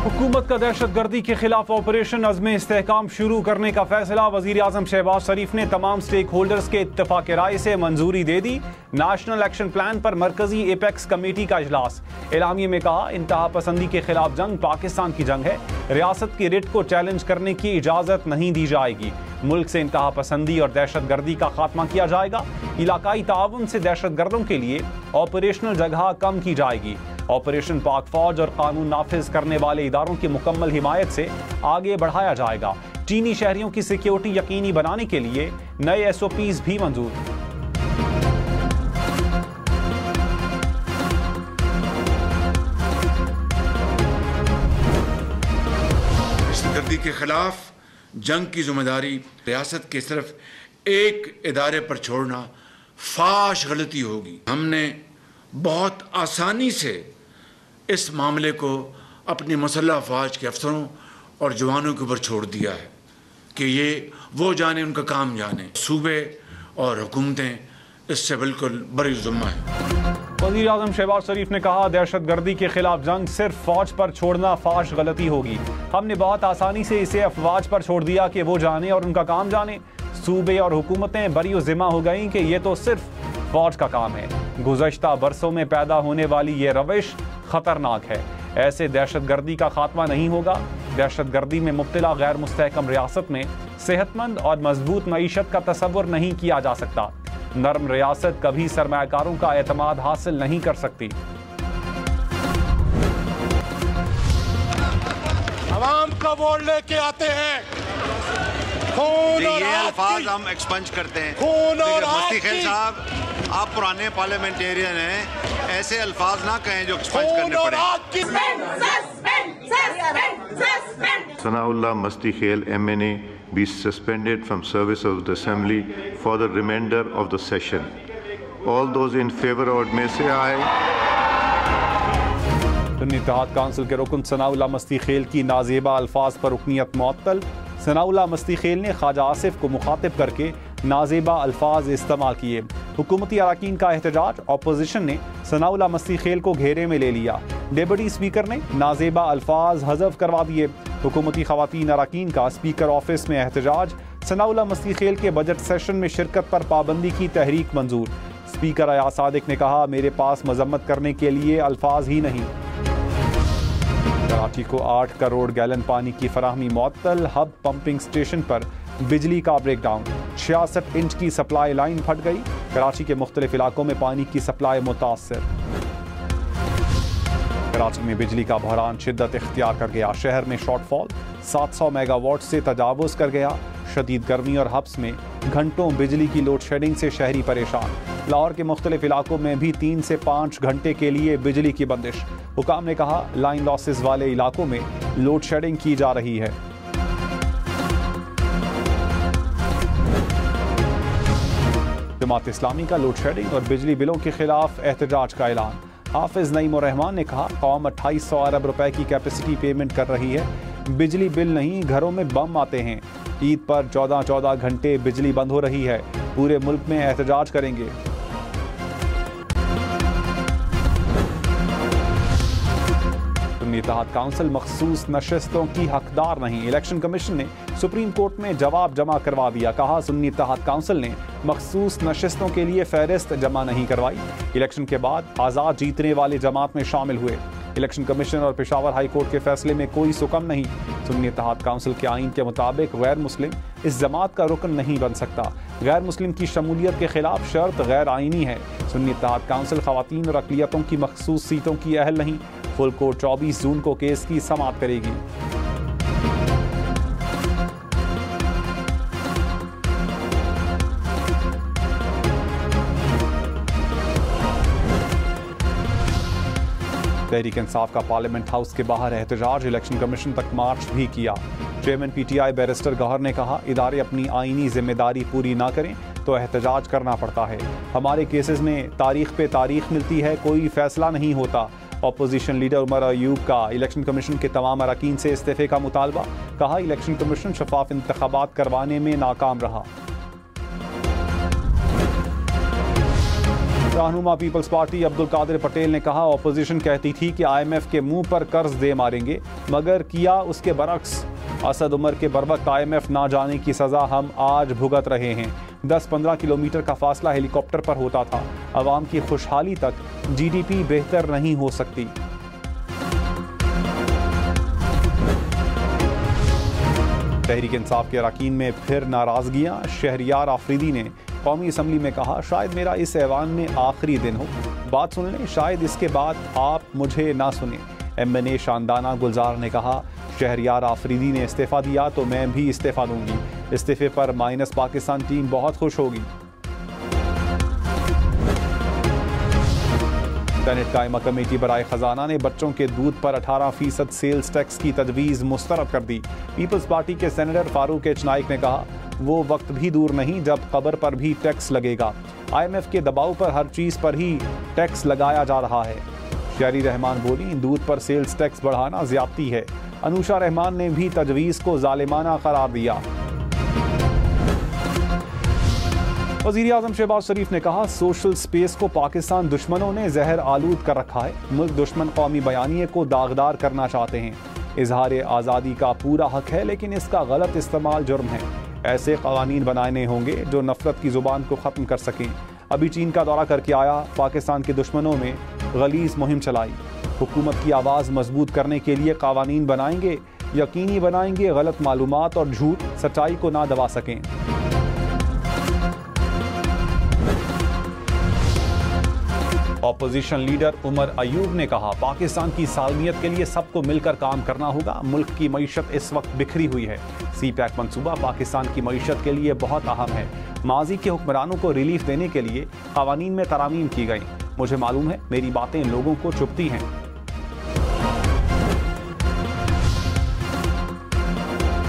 हुकूमत का दहशतगर्दी के खिलाफ ऑपरेशन अज़्म इस्तेहकाम शुरू करने का फैसला। वज़ीर आज़म शहबाज शरीफ ने तमाम स्टेक होल्डर्स के इत्तफाक राय से मंजूरी दे दी। नेशनल एक्शन प्लान पर मरकजी एपेक्स कमेटी का इजलास। एलामिये में कहा, इंतहा पसंदी के खिलाफ जंग पाकिस्तान की जंग है। रियासत की रिट को चैलेंज करने की इजाज़त नहीं दी जाएगी। मुल्क से इंतहा पसंदी और दहशतगर्दी का खात्मा किया जाएगा। इलाकाई ताउन से दहशतगर्दों के लिए ऑपरेशनल जगह कम की जाएगी। ऑपरेशन पाक फौज और कानून नाफिज करने वाले इदारों की मुकम्मल हिमायत से आगे बढ़ाया जाएगा। चीनी शहरियों की सिक्योरिटी यकीनी बनाने के लिए नए SOPs भी मंजूर। दहशतगर्दी के खिलाफ जंग की जिम्मेदारी रियासत के सिर्फ एक इदारे पर छोड़ना फाश गलती होगी। हमने बहुत आसानी से इस मामले को अपनी मुसल्लह अफवाज के अफसरों और जवानों के ऊपर छोड़ दिया है कि ये वो जाने, उनका काम जाने। सूबे और हुकूमतें इससे बिल्कुल बरी ज़िम्मा है। वज़ीर आज़म शहबाज शरीफ ने कहा, दहशतगर्दी के खिलाफ जंग सिर्फ फौज पर छोड़ना फाश गलती होगी। हमने बहुत आसानी से इसे अफवाज पर छोड़ दिया कि वो जाने और उनका काम जाने। सूबे और हुकूमतें बरी ज़िम्मा हो गईं कि ये तो सिर्फ फौज का काम है। गुज़श्ता बरसों में पैदा होने वाली ये रविश खतरनाक है। ऐसे दहशतगर्दी का खात्मा नहीं होगा। दहशतगर्दी में मुब्तला गैर मुस्तहकम रियासत में सेहतमंद और मजबूत मईशत का तसव्वुर नहीं किया जा सकता। नर्म रियासत कभी सरमायाकारों का एतमाद हासिल नहीं कर सकती। आवाम का वोट लेके आते हैं, खून और ये अल्फाज हम एक्सपंज करते हैं। खून और मुफ्ती खेल साहब, आप पुराने पार्लियामेंटेरियन हैं, ऐसे अल्फाज ना कहें जो एक्सपंज करने पड़े। Sanaullah Masti Khail MNA be suspended from service of the Assembly for the remainder of the session. All those in favor of may say aye. Sunni Ittehad council के रुकन सनाउल्लाह मस्ती खेल की नाजेबा अल्फाज पर रुकनियत मुअत्तल। सनाउल्लाह मस्ती खेल ने ख्वाजा आसिफ को मुखातिब करके नाजेबा अल्फाज इस्तेमाल किए। हुकूमती अरकान का एहतजाज। अपोजिशन ने सनाउल्लाह मस्ती खेल को घेरे में ले लिया। डिप्टी स्पीकर ने नाजेबा अल्फाज हज़फ करवा दिए। हुकूमती खवातीन अरकान का स्पीकर ऑफिस में एहतजाज। सनाउल्लाह मस्ती खेल के बजट सेशन में शिरकत पर पाबंदी की तहरीक मंजूर। स्पीकर अयाज सादिक ने कहा, मेरे पास मजम्मत करने के लिए अल्फाज ही नहीं। कराची को 8 करोड़ गैलन पानी की फराहमी मुअत्तल। हब पंपिंग स्टेशन पर बिजली का ब्रेकडाउन। 66 इंच की सप्लाई लाइन फट गई। कराची के मुख्तलिफ इलाकों में पानी की सप्लाई मुतासर। कराची में बिजली का बहरान शिद्दत इख्तियार कर गया। शहर में शॉर्टफॉल 700 मेगावाट से तजावुज कर गया। शदीद गर्मी और हब्स में घंटों बिजली की लोड शेडिंग से शहरी परेशान। लाहौर के मुख्तलिफ इलाकों में भी 3 से 5 घंटे के लिए बिजली की बंदिश। हुकाम ने कहा, लाइन लॉसेस वाले इलाकों में लोड शेडिंग की जा रही है। जमात इस्लामी का लोड शेडिंग और बिजली बिलों के खिलाफ एहतजाज का ऐलान। हाफिज नईम और रहमान ने कहा, कौम 2800 अरब रुपए की कैपेसिटी पेमेंट कर रही है। बिजली बिल नहीं, घरों में बम आते हैं। ईद पर 14-14 घंटे बिजली बंद हो रही है। पूरे मुल्क में एहतजाज करेंगे। सुन्नी इत्तेहाद काउंसिल मखसूस नशस्तों की हकदार नहीं। इलेक्शन कमीशन ने सुप्रीम कोर्ट में जवाब जमा करवा दिया। कहा, सुन्नी इत्तेहाद काउंसिल ने मखसूस नशस्तों के लिए फहरिस्त जमा नहीं करवाई। इलेक्शन के बाद आज़ाद जीतने वाले जमात में शामिल हुए। इलेक्शन कमीशन और पेशावर हाई कोर्ट के फैसले में कोई सुकम नहीं। सुन्नी इत्तेहाद काउंसिल के आइन के मुताबिक गैर मुस्लिम इस जमात का रुकन नहीं बन सकता। गैर मुस्लिम की शमूलियत के खिलाफ शर्त गैर आइनी है। सुन्नी इत्तेहाद काउंसिल खवातीन और अक़लियतों की मखसूस सीटों की अहल नहीं। फुल कोर्ट 24 जून को केस की समाअत करेगी। तहरीक इंसाफ का पार्लियामेंट हाउस के बाहर एहतजाज। इलेक्शन कमीशन तक मार्च भी किया। चेयरमैन PTI बैरिस्टर गौहर ने कहा, इदारे अपनी आईनी जिम्मेदारी पूरी ना करें तो एहतजाज करना पड़ता है। हमारे केसेस में तारीख पे तारीख मिलती है, कोई फैसला नहीं होता। अपोजिशन लीडर उमर अयूब का इलेक्शन कमीशन के तमाम अरकान से इस्तीफे का मुतालबा। कहा, इलेक्शन कमीशन शफाफ इंतखाबात करवाने में नाकाम रहा। रहनुमा पीपल्स पार्टी अब्दुल कादिर पटेल ने कहा, ऑपोजिशन कहती थी कि IMF के मुंह पर कर्ज दे मारेंगे, मगर किया उसके बरक्स। असद उमर के बरवक्त IMF ना जाने की सजा हम आज भुगत रहे हैं। 10-15 किलोमीटर का फासला हेलीकॉप्टर पर होता था। अवाम की खुशहाली तक GDP बेहतर नहीं हो सकती। तहरीक इंसाफ के अरकान में फिर नाराजगियां। शहरियार आफरीदी ने कौमी असम्बली में कहा, शायद मेरा इस ऐवान में आखिरी दिन हो, बात सुन लें, शायद इसके बाद आप मुझे ना सुने। MNA शानदाना गुलजार ने कहा, शहरियार आफरीदी ने इस्तीफ़ा दिया तो मैं भी इस्तीफ़ा दूंगी। इस्तीफ़े पर माइनस पाकिस्तान टीम बहुत खुश होगी। सेनेट कायमा कमेटी बराए खजाना ने बच्चों के दूध पर 18% सेल्स टैक्स की तजवीज़ मुस्तरद कर दी। पीपल्स पार्टी के सेनेटर फारूक एच नाइक ने कहा, वो वक्त भी दूर नहीं जब कब्र पर भी टैक्स लगेगा। IMF के दबाव पर हर चीज़ पर ही टैक्स लगाया जा रहा है। शहरी रहमान बोली, दूध पर सेल्स टैक्स बढ़ाना ज्यादती है। अनुषा रहमान ने भी तजवीज़ को जालिमाना करार दिया। वज़ीर आज़म शहबाज शरीफ ने कहा, सोशल स्पेस को पाकिस्तान दुश्मनों ने जहर आलूद कर रखा है। मुल्क दुश्मन कौमी बयानिए को दागदार करना चाहते हैं। इजहार आज़ादी का पूरा हक है, लेकिन इसका गलत इस्तेमाल जुर्म है। ऐसे कवानीन बनाने होंगे जो नफरत की ज़ुबान को ख़त्म कर सकें। अभी चीन का दौरा करके आया, पाकिस्तान के दुश्मनों में गलीज़ मुहिम चलाई। हुकूमत की आवाज़ मजबूत करने के लिए कवानीन बनाएंगे, यकीनी बनाएंगे गलत मालूमात और झूठ सच्चाई को ना दबा सकें। ऑपोजिशन लीडर उमर अयूब ने कहा, पाकिस्तान की सालमियत के लिए सबको मिलकर काम करना होगा। मुल्क की मईशत इस वक्त बिखरी हुई है। CPAC मंसूबा पाकिस्तान की मईशत के लिए बहुत अहम है। माजी के हुक्मरानों को रिलीफ देने के लिए कवानीन में तरामीम की गई। मुझे मालूम है मेरी बातें लोगों को चुभती हैं।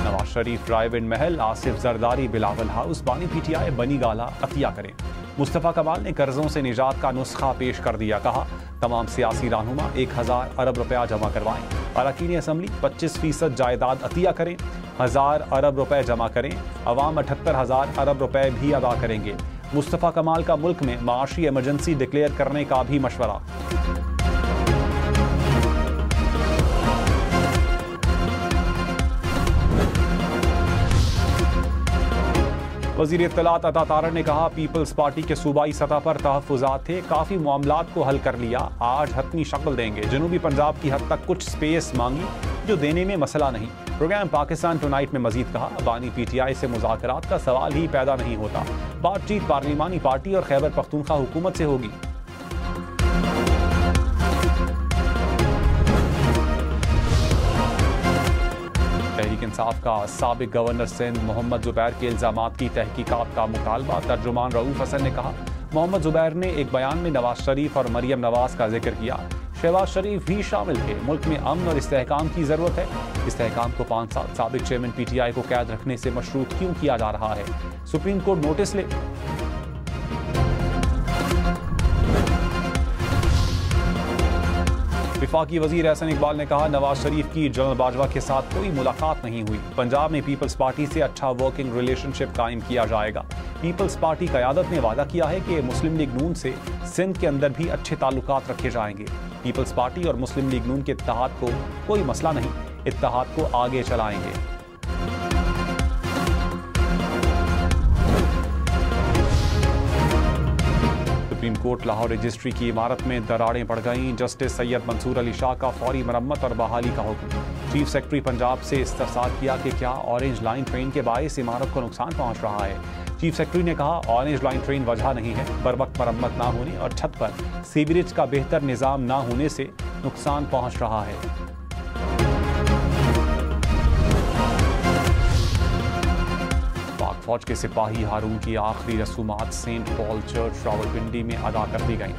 नवाज शरीफ ड्राइव-इन महल, आसिफ जरदारी बिलावल हाउस, बानी PTI बनी गाला अतिया करें। मुस्तफ़ा कमाल ने कर्जों से निजात का नुस्खा पेश कर दिया। कहा, तमाम सियासी रहनुमा 1000 अरब रुपया जमा करवाएं। अरकान असम्बली 25% जायदाद अतिया करें। 1000 अरब रुपए जमा करें। अवाम 78,000 अरब रुपए भी अदा करेंगे। मुस्तफ़ा कमाल का मुल्क में माशी इमरजेंसी डिक्लेयर करने का भी मशवरा। वज़ीर इत्तलात अता तारड़ ने कहा, पीपल्स पार्टी के सूबाई सतह पर तहफ़्फ़ुज़ात थे, काफ़ी मामलात को हल कर लिया, आज हतमी शक्ल देंगे। जनूबी पंजाब की हद तक कुछ स्पेस मांगी जो देने में मसला नहीं। प्रोग्राम पाकिस्तान टुनाइट में मजीद कहा, बानी PTI से मुज़ाकरात का सवाल ही पैदा नहीं होता। बातचीत पार्लिमानी पार्टी और खैबर पख्तूनख्वा हुकूमत से होगी। तहरीक इंसाफ का साबिक गवर्नर सिंध मोहम्मद जुबैर के इल्ज़ामात की तहकीकात का मुतालबा। तर्जुमान रऊफ हसन ने कहा, मोहम्मद जुबैर ने एक बयान में नवाज शरीफ और मरियम नवाज का जिक्र किया। शहबाज शरीफ भी शामिल थे। मुल्क में अमन और इस्तेहकाम की ज़रूरत है। इस्तेहकाम को 5 साल साबिक चेयरमैन PTI को कैद रखने से मशरूत क्यों किया जा रहा है? सुप्रीम कोर्ट नोटिस ले। वफाकी वजीर एहसन इकबाल ने कहा, नवाज शरीफ की जनरल बाजवा के साथ कोई मुलाकात नहीं हुई। पंजाब में पीपल्स पार्टी से अच्छा वर्किंग रिलेशनशिप कायम किया जाएगा। पीपल्स पार्टी क़यादत ने वादा किया है कि मुस्लिम लीग नून से सिंध के अंदर भी अच्छे ताल्लुकात रखे जाएंगे। पीपल्स पार्टी और मुस्लिम लीग नून के इत्तेहाद को कोई मसला नहीं, इत्तेहाद को आगे चलाएंगे। सुप्रीम कोर्ट लाहौर रजिस्ट्री की इमारत में दरारें पड़ गईं। जस्टिस सैयद मंसूर अली शाह का फौरी मरम्मत और बहाली का हुक्म। चीफ सेक्रेटरी पंजाब से इस्तफसार किया कि क्या ऑरेंज लाइन ट्रेन के बायस इमारत को नुकसान पहुंच रहा है। चीफ सेक्रेटरी ने कहा, ऑरेंज लाइन ट्रेन वजह नहीं है, बर वक्त मरम्मत ना होने और छत पर सीवरेज का बेहतर निज़ाम ना होने से नुकसान पहुंच रहा है। फौज के सिपाही हारून की आखिरी रसूमात सेंट पॉल चर्च रावलपिंडी में अदा कर दी गईं।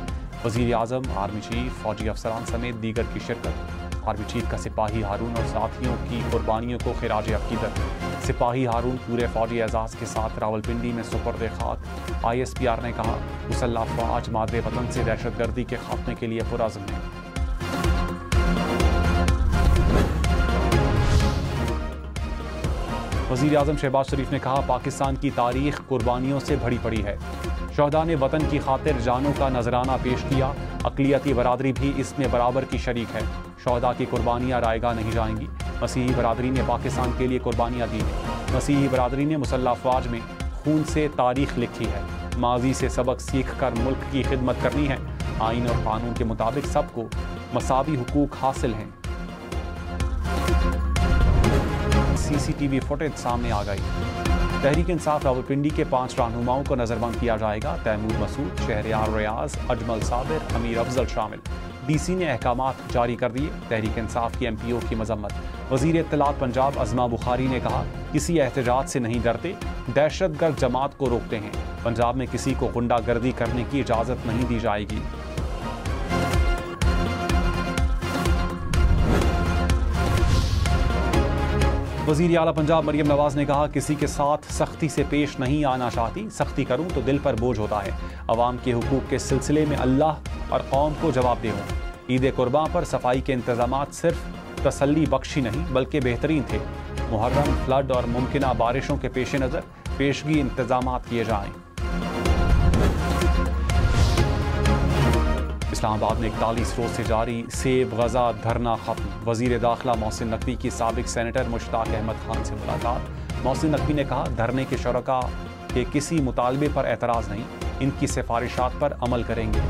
वज़ीर आज़म, आर्मी चीफ, फौजी अफसरान समेत दीगर की शिरकत। आर्मी चीफ का सिपाही हारून और साथियों की कुर्बानियों को खिराज अकीदत। सिपाही हारून पूरे फौजी एजाज़ के साथ रावलपिंडी में सुपर्द खाक। ISPR ने कहा, मुसल्लह अफवाज मादरे वतन से दहशतगर्दी के खात्मे के लिए पुरअज़्म है। वज़ीर आज़म शहबाज शरीफ ने कहा, पाकिस्तान की तारीख कुर्बानियों से भरी पड़ी है। शहदा ने वतन की खातिर जानों का नजराना पेश किया। अक़लियती बरादरी भी इसमें बराबर की शरीक है। शहदा की कुर्बानियाँ रायगा नहीं जाएंगी। मसीही बरादरी ने पाकिस्तान के लिए कुर्बानियाँ दी हैं। मसीही बरादरी ने मुसल्लह अफ़वाज में खून से तारीख लिखी है। माजी से सबक सीख कर मुल्क की खिदमत करनी है। आइन और कानून के मुताबिक सबको मसावी हुकूक हासिल हैं। CCTV फुटेज सामने आ गई। तहरीक इंसाफ रावलपिंडी के 5 रहनुमाओं को नजरबंद किया जाएगा। तैमूर मसूद, शहरयार रियाज, अजमल साबिर, अमीर अफजल शामिल। DC ने अहकामात जारी कर दिए। तहरीक इंसाफ की MPO की मजम्मत। वजीर इत्तलात पंजाब अज़मा बुखारी ने कहा, किसी एहतजाज से नहीं डरते, दहशतगर्द जमात को रोकते हैं। पंजाब में किसी को गुंडागर्दी करने की इजाज़त नहीं दी जाएगी। वज़ीर आला पंजाब मरियम नवाज ने कहा, किसी के साथ सख्ती से पेश नहीं आना चाहती। सख्ती करूं तो दिल पर बोझ होता है। अवाम के हुकूक के सिलसिले में अल्लाह और कौम को जवाबदेह हूं। ईद कुर्बान पर सफाई के इंतजामात सिर्फ तसल्ली बख्शी नहीं बल्कि बेहतरीन थे। मुहर्रम, फ्लड और मुमकिना बारिशों के पेश नज़र पेशगी इंतजामात किए जाएं। इस्लामाबाद में 41 रोज से जारी सेब गजा धरना खत्म। वजीर दाखिला मोहसिन नकवी की साबिक सेनेटर मुश्ताक अहमद खान से मुलाकात। मोहसिन नकवी ने कहा, धरने के शुरका के किसी मुतालबे पर एतराज़ नहीं, इनकी सिफारिशात पर अमल करेंगे।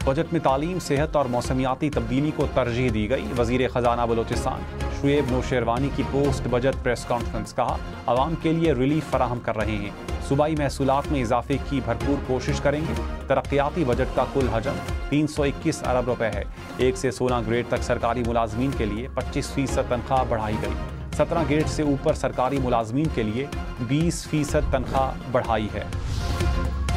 बजट में तालीम, सेहत और मौसमियाती तब्दीली को तरजीह दी गई। वजीर खजाना बलोचिस्तान शुएब नौशेरवानी की पोस्ट बजट प्रेस कॉन्फ्रेंस। कहा, आवाम के लिए रिलीफ फराहम कर रहे हैं। सूबाई महसूलात में इजाफे की भरपूर कोशिश करेंगे। तरक्याती बजट का कुल हजम 321 अरब रुपए है। 1 से 16 ग्रेड तक सरकारी मुलाजमीन के लिए 25% तनख्वाह बढ़ाई गई। 17 ग्रेड से ऊपर सरकारी मुलाजमीन के लिए 20% तनख्वाह बढ़ाई है।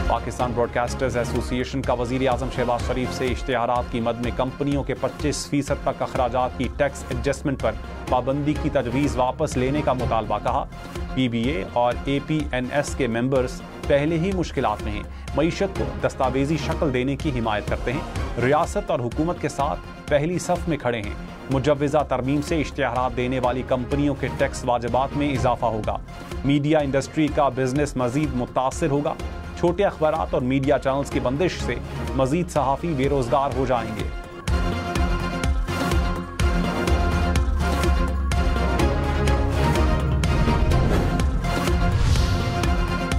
पाकिस्तान ब्रॉडकास्टर्स एसोसिएशन का वज़ीर आज़म शहबाज शरीफ से इश्तिहारात की मद में कंपनियों के 25% तक अखराजात की टैक्स एडजस्टमेंट पर पाबंदी की तजवीज़ वापस लेने का मुतालबा। कहा, PBA और APNS के मेंबर्स पहले ही मुश्किलात में हैं। मईशत को दस्तावेजी शक्ल देने की हिमायत करते हैं। रियासत और हुकूमत के साथ पहली सफ में खड़े हैं। मुजव्वज़ा तरमीम से इश्तिहारात देने वाली कंपनियों के टैक्स वाजिबात में इजाफा होगा। मीडिया इंडस्ट्री का बिजनेस मजीद मुतासिर होगा। छोटे अखबारात और मीडिया चैनल्स की बंदिश से मजीद सहाफ़ी बेरोजगार हो जाएंगे।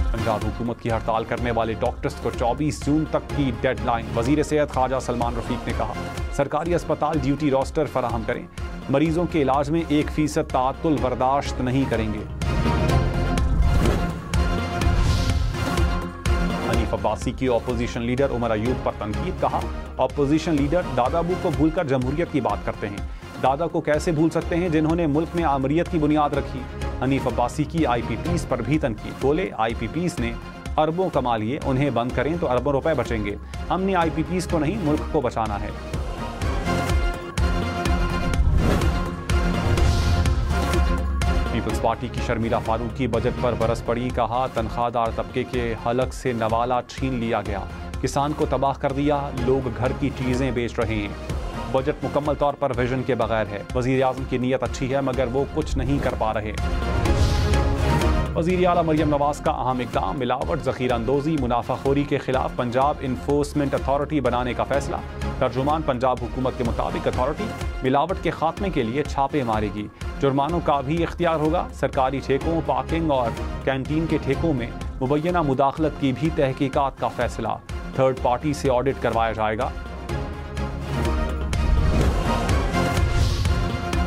पंजाब हुकूमत की हड़ताल करने वाले डॉक्टर्स को 24 जून तक की डेडलाइन। वजीर सेहत ख्वाजा सलमान रफीक ने कहा, सरकारी अस्पताल ड्यूटी रोस्टर फराहम करें। मरीजों के इलाज में 1% ताअत्तुल बर्दाश्त नहीं करेंगे। हनीफ अब्बासी की अपोजिशन लीडर उमर अयूब पर तनकीद। कहा, अपोजिशन लीडर दादाबू को भूलकर जमहूरियत की बात करते हैं। दादा को कैसे भूल सकते हैं जिन्होंने मुल्क में आमरीत की बुनियाद रखी। हनीफ अब्बासी की IPPs पर भी तनकीद। बोले, IPPs ने अरबों कमा लिए, उन्हें बंद करें तो अरबों रुपए बचेंगे। हमने IPPs को नहीं, मुल्क को बचाना है। पीपल्स पार्टी की शर्मिला फारूकी बजट पर बरस पड़ी। कहा, तनख्वाहदार तबके के हलक से नवाला छीन लिया गया। किसान को तबाह कर दिया। लोग घर की चीजें बेच रहे हैं। बजट मुकम्मल तौर पर विजन के बगैर है। वज़ीर आज़म की नीयत अच्छी है मगर वो कुछ नहीं कर पा रहे। वज़ीर आला मरियम नवाज का अहम इक़दाम। मिलावट, ज़ख़ीरा अंदोज़ी, मुनाफाखोरी के खिलाफ पंजाब इन्फोर्समेंट अथॉरिटी बनाने का फैसला। तर्जुमान पंजाब हुकूमत के मुताबिक अथॉरिटी मिलावट के खात्मे के लिए छापे मारेगी। जुर्मानों का भी इख्तियार होगा। सरकारी ठेकों, पार्किंग और कैंटीन के ठेकों में मुबैना मुदाखलत की भी तहकीकात का फैसला। थर्ड पार्टी से ऑडिट करवाया जाएगा।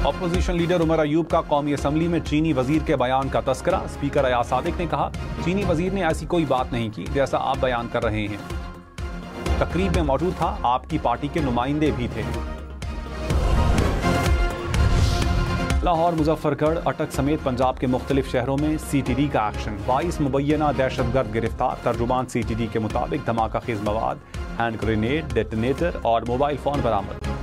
अपोजिशन लीडर उमर अयूब का कौमी असम्बली में चीनी वजीर के बयान का तस्करा। स्पीकर अयाज सादिक ने कहा, चीनी वजीर ने ऐसी कोई बात नहीं की जैसा आप बयान कर रहे हैं। तकरीब में मौजूद था, आपकी पार्टी के नुमाइंदे भी थे। लाहौर, मुजफ्फरगढ़, अटक समेत पंजाब के मुख्तलिफ शहरों में CTD का एक्शन। 22 मुबैना दहशतगर्द गिरफ्तार। तर्जुमान CTD के मुताबिक धमाका खेज मवाद, हैंड ग्रेनेड, डेटोनेटर और मोबाइल फोन बरामद।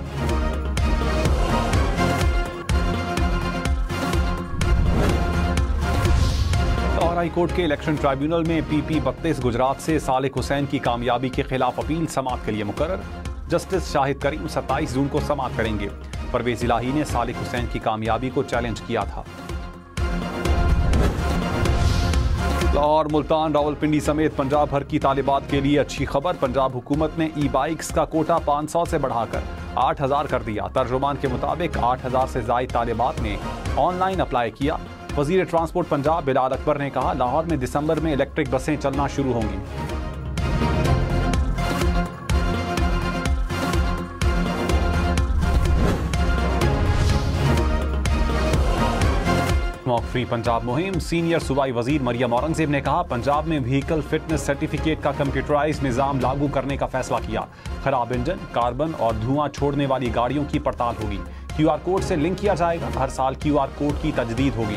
लाहौर हाई कोर्ट के इलेक्शन ट्राइब्यूनल में PP 32 गुजरात से सालिक हुसैन की कामयाबी के खिलाफ अपील समाअत के लिए मुकर्रर। जस्टिस शाहिद करीम 27 जून को समाअत करेंगे। परवेज इलाही ने सालिक हुसैन की कामयाबी को चैलेंज किया था। लाहौर, मुल्तान, रावलपिंडी समेत पंजाब भर की तालिबात के लिए अच्छी खबर। पंजाब हुकूमत ने ई बाइक्स का कोटा 500 से बढ़ाकर 8000 कर दिया। तर्जुमान के मुताबिक 8000 से ज़ायद तालिबात ने ऑनलाइन अप्लाई किया। वजीर ट्रांसपोर्ट पंजाब बिलाल अकबर ने कहा, लाहौर में दिसंबर में इलेक्ट्रिक बसें चलना शुरू होंगी। स्मोक फ्री पंजाब मुहिम। सीनियर सूबाई वजीर मरियम औरंगजेब ने कहा, पंजाब में व्हीकल फिटनेस सर्टिफिकेट का कंप्यूटराइज निज़ाम लागू करने का फैसला किया। खराब इंजन, कार्बन और धुआं छोड़ने वाली गाड़ियों की पड़ताल होगी। QR कोड से लिंक किया जाएगा। हर साल QR कोड की तजदीद होगी।